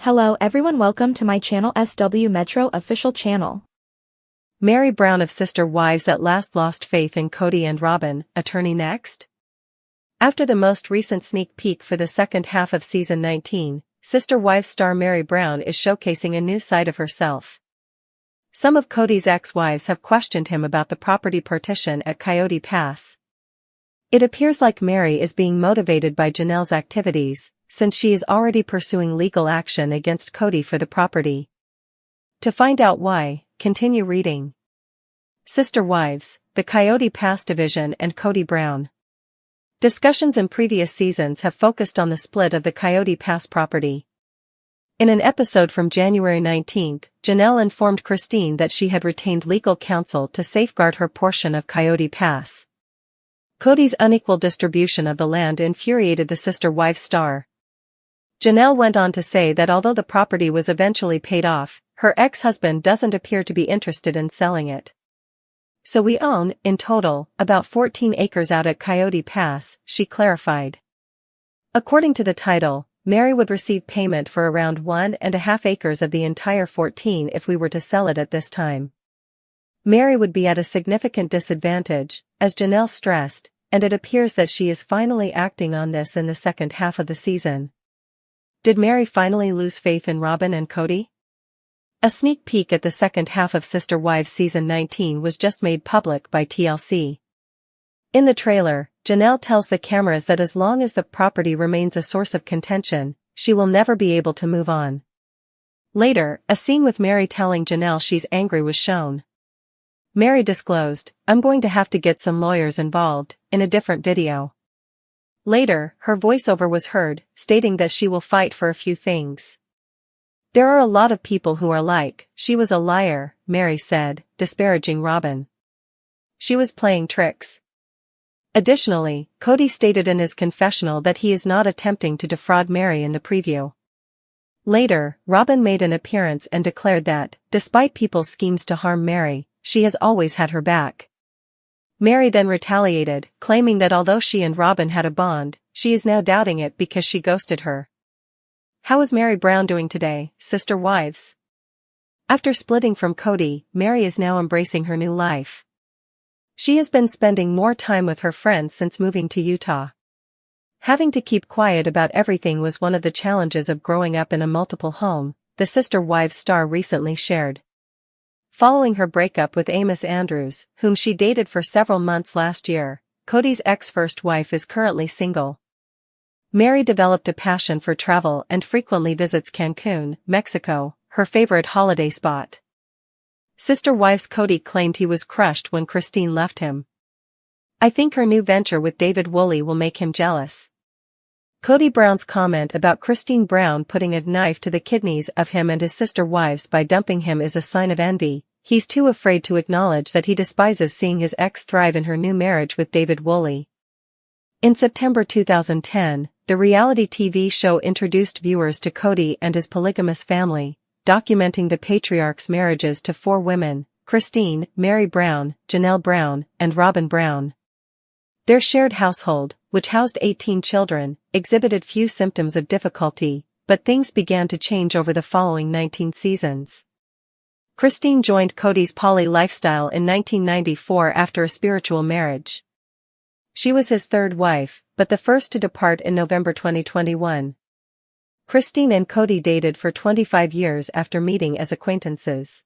Hello everyone, welcome to my channel SW Metro official channel. Meri Brown of Sister Wives at last lost faith in Kody and Robyn, attorney next? After the most recent sneak peek for the second half of season 19, Sister Wives star Meri Brown is showcasing a new side of herself. Some of Kody's ex-wives have questioned him about the property partition at Coyote Pass. It appears like Meri is being motivated by Janelle's activities, since she is already pursuing legal action against Kody for the property. To find out why, continue reading. Sister Wives, the Coyote Pass Division and Kody Brown. Discussions in previous seasons have focused on the split of the Coyote Pass property. In an episode from January 19, Janelle informed Christine that she had retained legal counsel to safeguard her portion of Coyote Pass. Kody's unequal distribution of the land infuriated the Sister Wives star. Janelle went on to say that although the property was eventually paid off, her ex-husband doesn't appear to be interested in selling it. So we own, in total, about 14 acres out at Coyote Pass, she clarified. According to the title, Meri would receive payment for around 1.5 acres of the entire 14 if we were to sell it at this time. Meri would be at a significant disadvantage, as Janelle stressed, and it appears that she is finally acting on this in the second half of the season. Did Meri finally lose faith in Robyn and Kody? A sneak peek at the second half of Sister Wives season 19 was just made public by TLC. In the trailer, Janelle tells the cameras that as long as the property remains a source of contention, she will never be able to move on. Later, a scene with Meri telling Janelle she's angry was shown. Meri disclosed, "I'm going to have to get some lawyers involved," in a different video. Later, her voiceover was heard, stating that she will fight for a few things. "There are a lot of people who are like, she was a liar," Meri said, disparaging Robyn. She was playing tricks. Additionally, Kody stated in his confessional that he is not attempting to defraud Meri in the preview. Later, Robyn made an appearance and declared that, despite people's schemes to harm Meri, she has always had her back. Meri then retaliated, claiming that although she and Robyn had a bond, she is now doubting it because she ghosted her. How is Meri Brown doing today, Sister Wives? After splitting from Kody, Meri is now embracing her new life. She has been spending more time with her friends since moving to Utah. Having to keep quiet about everything was one of the challenges of growing up in a multiple home, the Sister Wives star recently shared. Following her breakup with Amos Andrews, whom she dated for several months last year, Kody's ex-first wife is currently single. Meri developed a passion for travel and frequently visits Cancun, Mexico, her favorite holiday spot. Sister Wives Kody claimed he was crushed when Christine left him. "I think her new venture with David Woolley will make him jealous." Kody Brown's comment about Christine Brown putting a knife to the kidneys of him and his sister wives by dumping him is a sign of envy. He's too afraid to acknowledge that he despises seeing his ex thrive in her new marriage with David Woolley. In September 2010, the reality TV show introduced viewers to Kody and his polygamous family, documenting the patriarch's marriages to 4 women: Christine, Meri Brown, Janelle Brown, and Robyn Brown. Their shared household, which housed 18 children, exhibited few symptoms of difficulty, but things began to change over the following 19 seasons. Christine joined Kody's poly lifestyle in 1994 after a spiritual marriage. She was his third wife, but the first to depart in November 2021. Christine and Kody dated for 25 years after meeting as acquaintances.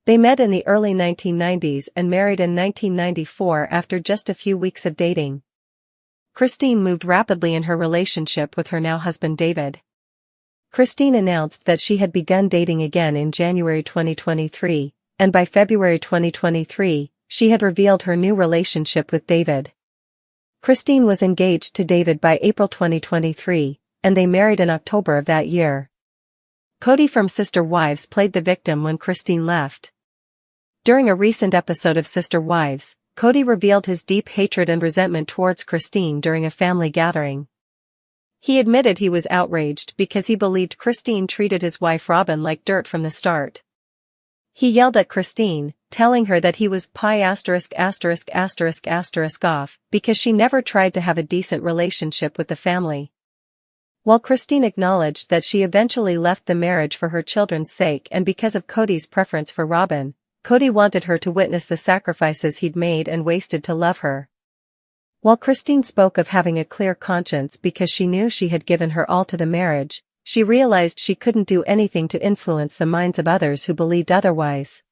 They met in the early 1990s and married in 1994 after just a few weeks of dating. Christine moved rapidly in her relationship with her now husband David. Christine announced that she had begun dating again in January 2023, and by February 2023, she had revealed her new relationship with David. Christine was engaged to David by April 2023, and they married in October of that year. Kody from Sister Wives played the victim when Christine left. During a recent episode of Sister Wives, Kody revealed his deep hatred and resentment towards Christine during a family gathering. He admitted he was outraged because he believed Christine treated his wife Robyn like dirt from the start. He yelled at Christine, telling her that he was pi*** off because she never tried to have a decent relationship with the family. While Christine acknowledged that she eventually left the marriage for her children's sake and because of Kody's preference for Robyn, Kody wanted her to witness the sacrifices he'd made and wasted to love her. While Christine spoke of having a clear conscience because she knew she had given her all to the marriage, she realized she couldn't do anything to influence the minds of others who believed otherwise.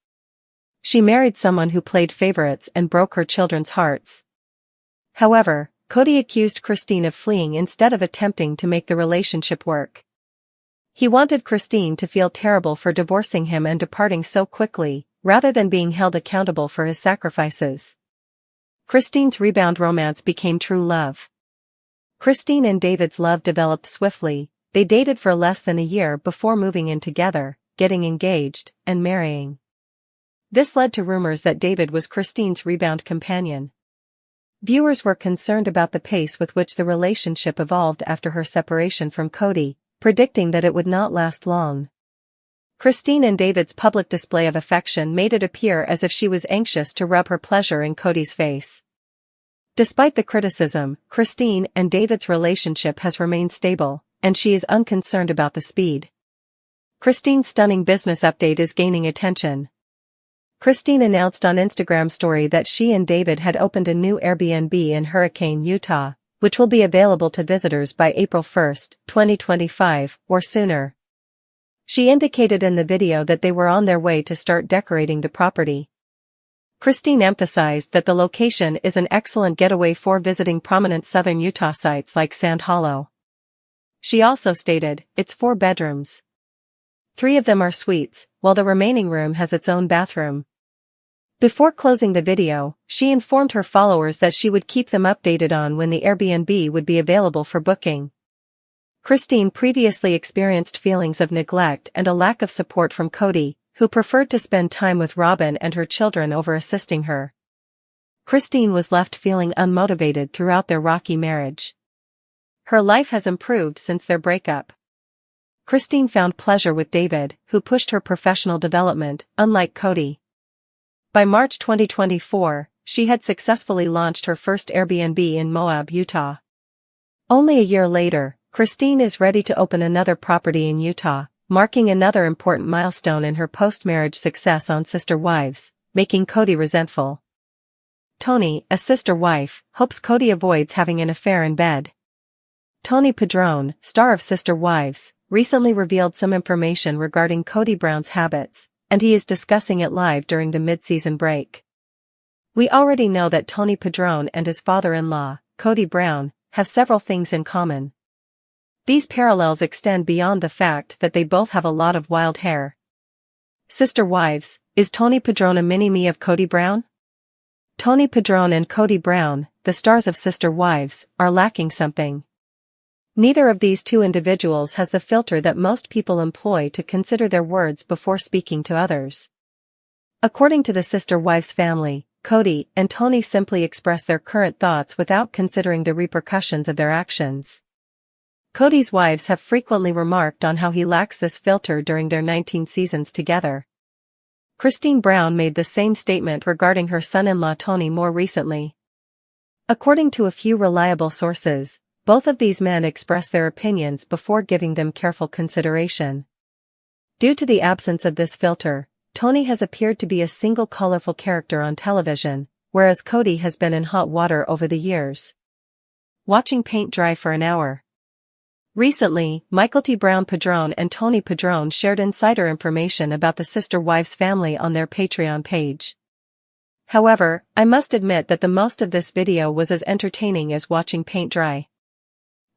She married someone who played favorites and broke her children's hearts. However, Kody accused Christine of fleeing instead of attempting to make the relationship work. He wanted Christine to feel terrible for divorcing him and departing so quickly, rather than being held accountable for his sacrifices. Christine's rebound romance became true love. Christine and David's love developed swiftly. They dated for less than a year before moving in together, getting engaged, and marrying. This led to rumors that David was Christine's rebound companion. Viewers were concerned about the pace with which the relationship evolved after her separation from Kody, predicting that it would not last long. Christine and David's public display of affection made it appear as if she was anxious to rub her pleasure in Kody's face. Despite the criticism, Christine and David's relationship has remained stable, and she is unconcerned about the speed. Christine's stunning business update is gaining attention. Christine announced on Instagram story that she and David had opened a new Airbnb in Hurricane, Utah, which will be available to visitors by April 1, 2025, or sooner. She indicated in the video that they were on their way to start decorating the property. Christine emphasized that the location is an excellent getaway for visiting prominent southern Utah sites like Sand Hollow. She also stated, "It's 4 bedrooms. 3 of them are suites, while the remaining room has its own bathroom." Before closing the video, she informed her followers that she would keep them updated on when the Airbnb would be available for booking. Christine previously experienced feelings of neglect and a lack of support from Kody, who preferred to spend time with Robyn and her children over assisting her. Christine was left feeling unmotivated throughout their rocky marriage. Her life has improved since their breakup. Christine found pleasure with David, who pushed her professional development, unlike Kody. By March 2024, she had successfully launched her first Airbnb in Moab, Utah. Only a year later, Christine is ready to open another property in Utah, marking another important milestone in her post-marriage success on Sister Wives, making Kody resentful. Tony, a sister wife, hopes Kody avoids having an affair in bed. Tony Padron, star of Sister Wives, recently revealed some information regarding Kody Brown's habits, and he is discussing it live during the mid-season break. We already know that Tony Padron and his father-in-law, Kody Brown, have several things in common. These parallels extend beyond the fact that they both have a lot of wild hair. Sister Wives, is Tony Padron a mini-me of Kody Brown? Tony Padron and Kody Brown, the stars of Sister Wives, are lacking something. Neither of these two individuals has the filter that most people employ to consider their words before speaking to others. According to the Sister Wives family, Kody and Tony simply express their current thoughts without considering the repercussions of their actions. Kody's wives have frequently remarked on how he lacks this filter during their 19 seasons together. Christine Brown made the same statement regarding her son-in-law Tony more recently. According to a few reliable sources, both of these men express their opinions before giving them careful consideration. Due to the absence of this filter, Tony has appeared to be a single colorful character on television, whereas Kody has been in hot water over the years. Watching paint dry for an hour. Recently, Michael T. Brown Padron and Tony Padron shared insider information about the Sister Wives family on their Patreon page. However, I must admit that the most of this video was as entertaining as watching paint dry.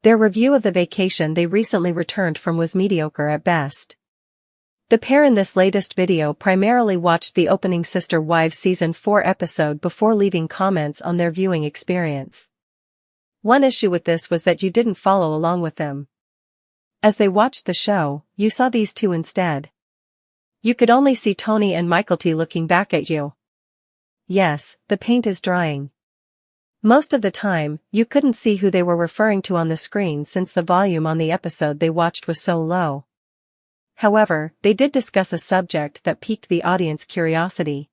Their review of the vacation they recently returned from was mediocre at best. The pair in this latest video primarily watched the opening Sister Wives Season 4 episode before leaving comments on their viewing experience. One issue with this was that you didn't follow along with them. As they watched the show, you saw these two instead. You could only see Tony and Michael T looking back at you. Yes, the paint is drying. Most of the time, you couldn't see who they were referring to on the screen since the volume on the episode they watched was so low. However, they did discuss a subject that piqued the audience curiosity.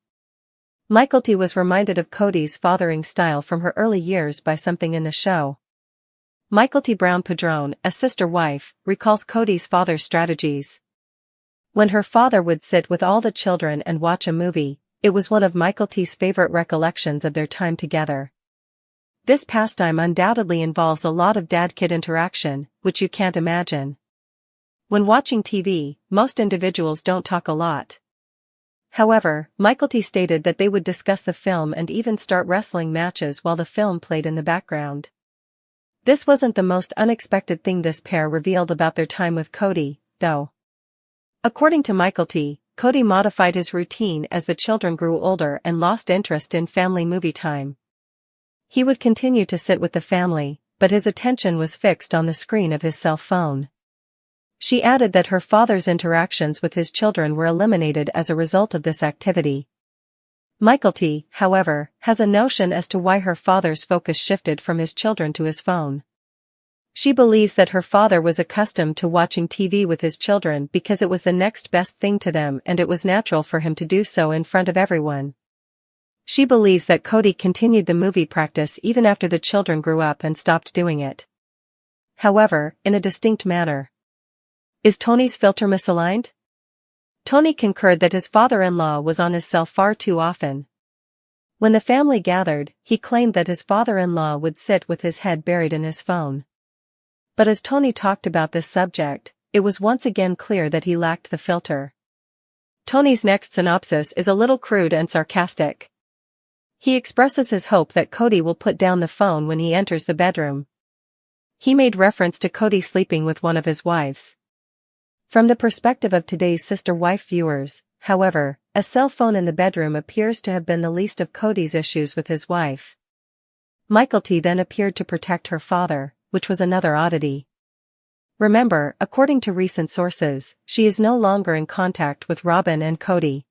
Michael T was reminded of Kody's fathering style from her early years by something in the show. Mykelti Brown-Padron, a sister wife, recalls Kody's father's strategies. When her father would sit with all the children and watch a movie, it was one of Mykelti's favorite recollections of their time together. This pastime undoubtedly involves a lot of dad-kid interaction, which you can't imagine. When watching TV, most individuals don't talk a lot. However, Mykelti stated that they would discuss the film and even start wrestling matches while the film played in the background. This wasn't the most unexpected thing this pair revealed about their time with Kody, though. According to Mykelti, Kody modified his routine as the children grew older and lost interest in family movie time. He would continue to sit with the family, but his attention was fixed on the screen of his cell phone. She added that her father's interactions with his children were eliminated as a result of this activity. Mykelti, however, has a notion as to why her father's focus shifted from his children to his phone. She believes that her father was accustomed to watching TV with his children because it was the next best thing to them and it was natural for him to do so in front of everyone. She believes that Kody continued the movie practice even after the children grew up and stopped doing it. However, in a distinct manner. Is Tony's filter misaligned? Tony concurred that his father-in-law was on his cell far too often. When the family gathered, he claimed that his father-in-law would sit with his head buried in his phone. But as Tony talked about this subject, it was once again clear that he lacked the filter. Tony's next synopsis is a little crude and sarcastic. He expresses his hope that Kody will put down the phone when he enters the bedroom. He made reference to Kody sleeping with one of his wives. From the perspective of today's sister-wife viewers, however, a cell phone in the bedroom appears to have been the least of Kody's issues with his wife. Mykelti then appeared to protect her father, which was another oddity. Remember, according to recent sources, she is no longer in contact with Robyn and Kody.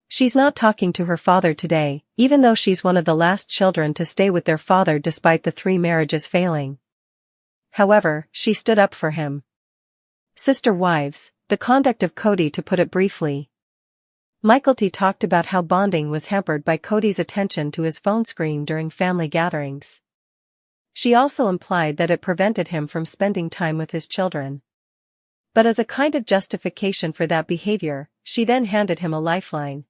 She's not talking to her father today, even though she's one of the last children to stay with their father despite the 3 marriages failing. However, she stood up for him. Sister wives, the conduct of Kody. To put it briefly, Mykelti talked about how bonding was hampered by Kody's attention to his phone screen during family gatherings. She also implied that it prevented him from spending time with his children. But as a kind of justification for that behavior, she then handed him a lifeline.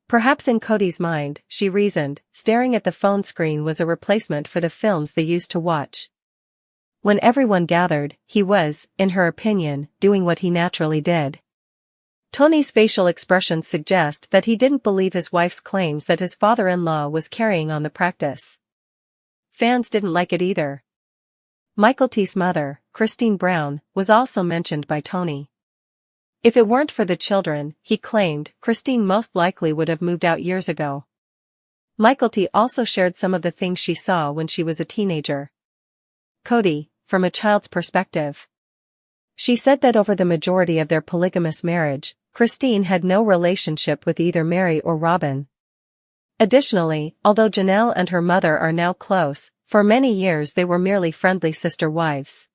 Perhaps in Kody's mind, she reasoned, staring at the phone screen was a replacement for the films they used to watch. When everyone gathered, he was, in her opinion, doing what he naturally did. Tony's facial expressions suggest that he didn't believe his wife's claims that his father-in-law was carrying on the practice. Fans didn't like it either. Mykelti's mother, Christine Brown, was also mentioned by Tony. If it weren't for the children, he claimed, Christine most likely would have moved out years ago. Mykelti also shared some of the things she saw when she was a teenager. Kody, from a child's perspective. She said that over the majority of their polygamous marriage, Christine had no relationship with either Meri or Robyn. Additionally, although Janelle and her mother are now close, for many years they were merely friendly sister wives.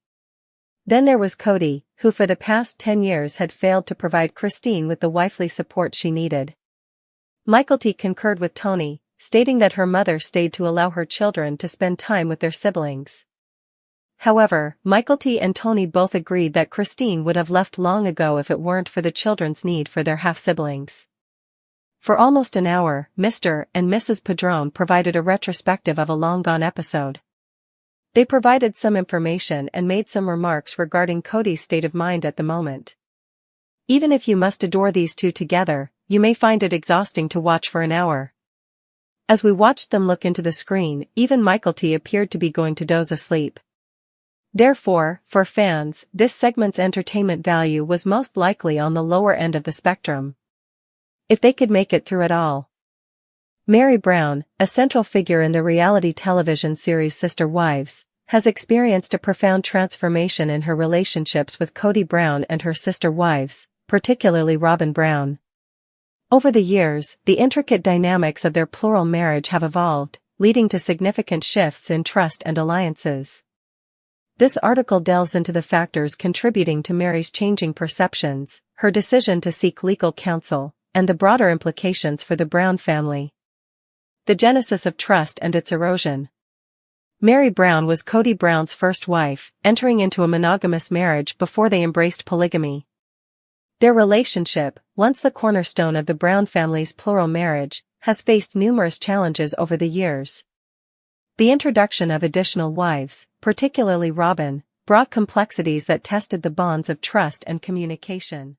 Then there was Kody, who for the past 10 years had failed to provide Christine with the wifely support she needed. Mykelti concurred with Tony, stating that her mother stayed to allow her children to spend time with their siblings. However, Mykelti and Tony both agreed that Christine would have left long ago if it weren't for the children's need for their half-siblings. For almost an hour, Mr. and Mrs. Padron provided a retrospective of a long-gone episode. They provided some information and made some remarks regarding Kody's state of mind at the moment. Even if you must adore these two together, you may find it exhausting to watch for an hour. As we watched them look into the screen, even Mykelti appeared to be going to doze asleep. Therefore, for fans, this segment's entertainment value was most likely on the lower end of the spectrum. If they could make it through it all. Meri Brown, a central figure in the reality television series Sister Wives, has experienced a profound transformation in her relationships with Kody Brown and her sister wives, particularly Robyn Brown. Over the years, the intricate dynamics of their plural marriage have evolved, leading to significant shifts in trust and alliances. This article delves into the factors contributing to Meri's changing perceptions, her decision to seek legal counsel, and the broader implications for the Brown family. The genesis of trust and its erosion. Mary Brown was Kody Brown's first wife, entering into a monogamous marriage before they embraced polygamy. Their relationship, once the cornerstone of the Brown family's plural marriage, has faced numerous challenges over the years. The introduction of additional wives, particularly Robyn, brought complexities that tested the bonds of trust and communication.